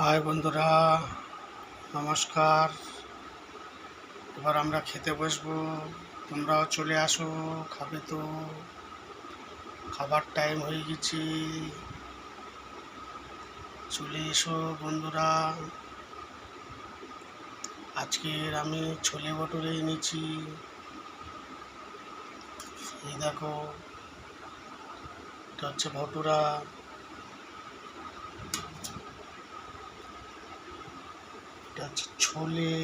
High বন্ধুরা, নমস্কার। এবার আমরা খেতে বসবো, তোমরাও চলে আসো। খাবে তো? খাবার টাইম হয়ে গেছে, চলে এসো বন্ধুরা। আজকের আমি ছোলে ভটুরে এনেছি, এই দেখো, এটা হচ্ছে ভটুরা, এটা হচ্ছে ছোলে,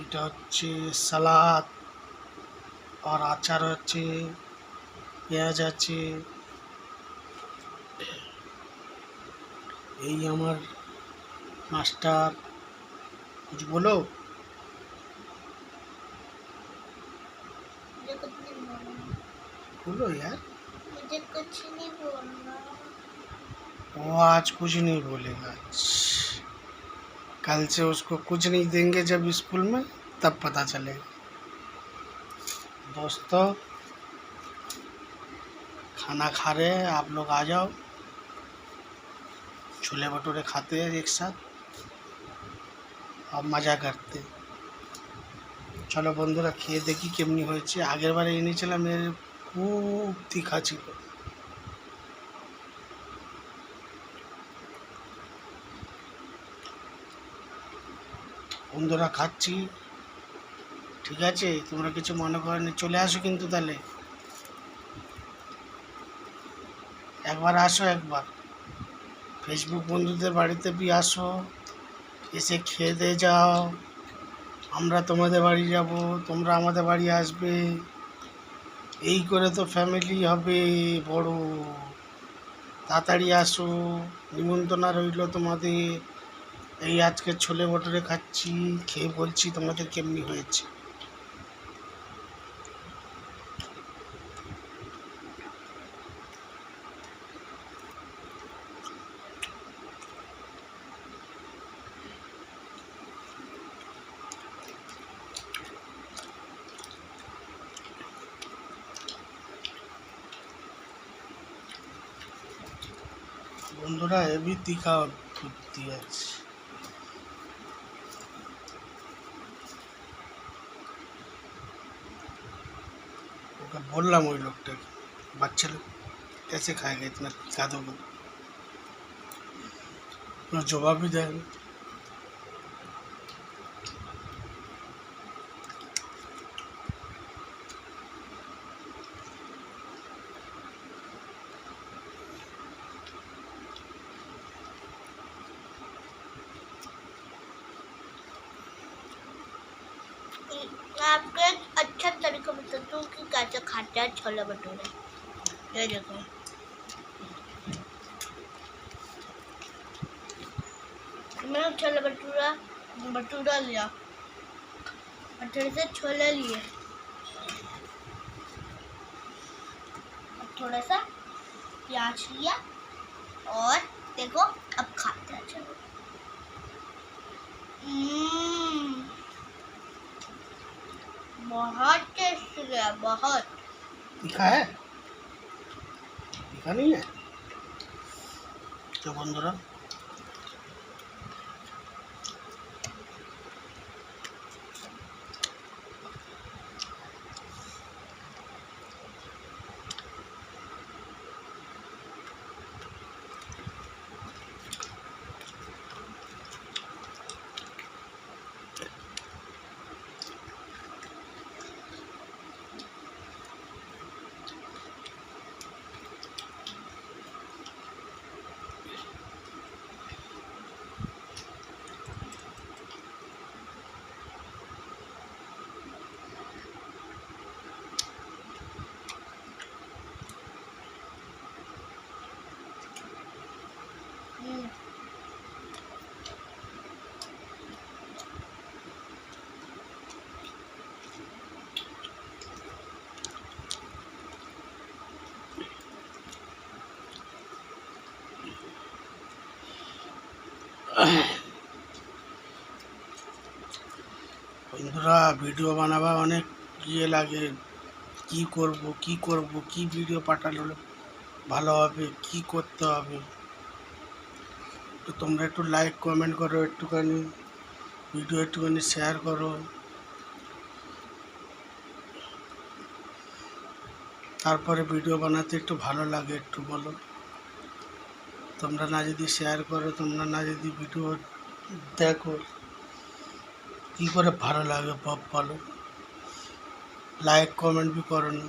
এটা হচ্ছে সালাদ, আর আচার আছে, পেঁয়াজ আছে। এই আমার মাস্টার, कुछ बोलो। मुझे कुछ नहीं बोलना। बोलो यार। मुझे कुछ नहीं बोलना। वो आज कुछ नहीं बोलेगा, कल से उसको कुछ नहीं देंगे, जब स्कूल में तब पता चलेगा। दोस्तों, खाना खा रहे हैं, आप लोग आ जाओ, छोले भटूरे खाते हैं एक साथ और मज़ा करते हैं। চলো বন্ধুরা, খেয়ে দেখি কেমনি হয়েছে। আগের বারে এনেছিলাম, এর খুব তীখা ছিল। বন্ধুরা খাচ্ছি, ঠিক আছে? তোমরা কিছু মনে করনি, চলে আসো কিন্তু তাহলে একবার আসো, একবার ফেসবুক বন্ধুদের বাড়িতে বি আসো, এসে খেয়ে দিয়ে যাও। আমরা তোমাদের বাড়ি যাব, তোমরা আমাদের বাড়ি আসবে, এই করে তো ফ্যামিলি হবে বড়। তাড়াতাড়ি আসো, নিমন্ত্রণ রইল তোমাদের। এই আজকে ছোলে ভটুরে খাচ্ছি, খেয়ে বলছি তোমাদের কেমনি হয়েছে। বন্ধুরা হেভি তীখা দিয়েছে। ওকে বললাম, ওই লোকটাকে, বাচ্চা লোক कैसे खाएगा इतना तीखा, दो ना जवाब भी देगा। आपको एक अच्छा तरीका बताता हूँ कि कैसे खाते हैं छोले भटूरे। ये देखो, मैंने छोले भटूरा लिया, भटूरे से छोले लिए, थोड़ा सा प्याज लिया, और देखो अब खाते हैं। चलो, बहुत टेस्टी है, बहुत। तीखा है? तीखा नहीं है? तो बंधुरा, বন্ধুরা ভিডিও বানাবা অনেক ইয়ে লাগে, কি করব কি ভিডিও পাঠালে ভালো হবে, কি করতে হবে। তো তোমরা একটু লাইক কমেন্ট করো, একটুখানি ভিডিও একটুখানি শেয়ার করো। তারপরে ভিডিও বানাতে একটু ভালো লাগে, একটু বলো। তোমরা না যদি শেয়ার করো, তোমরা না যদি ভিডিও দেখো, কী করে ভালো লাগে বলো। লাইক কমেন্ট भी করো না।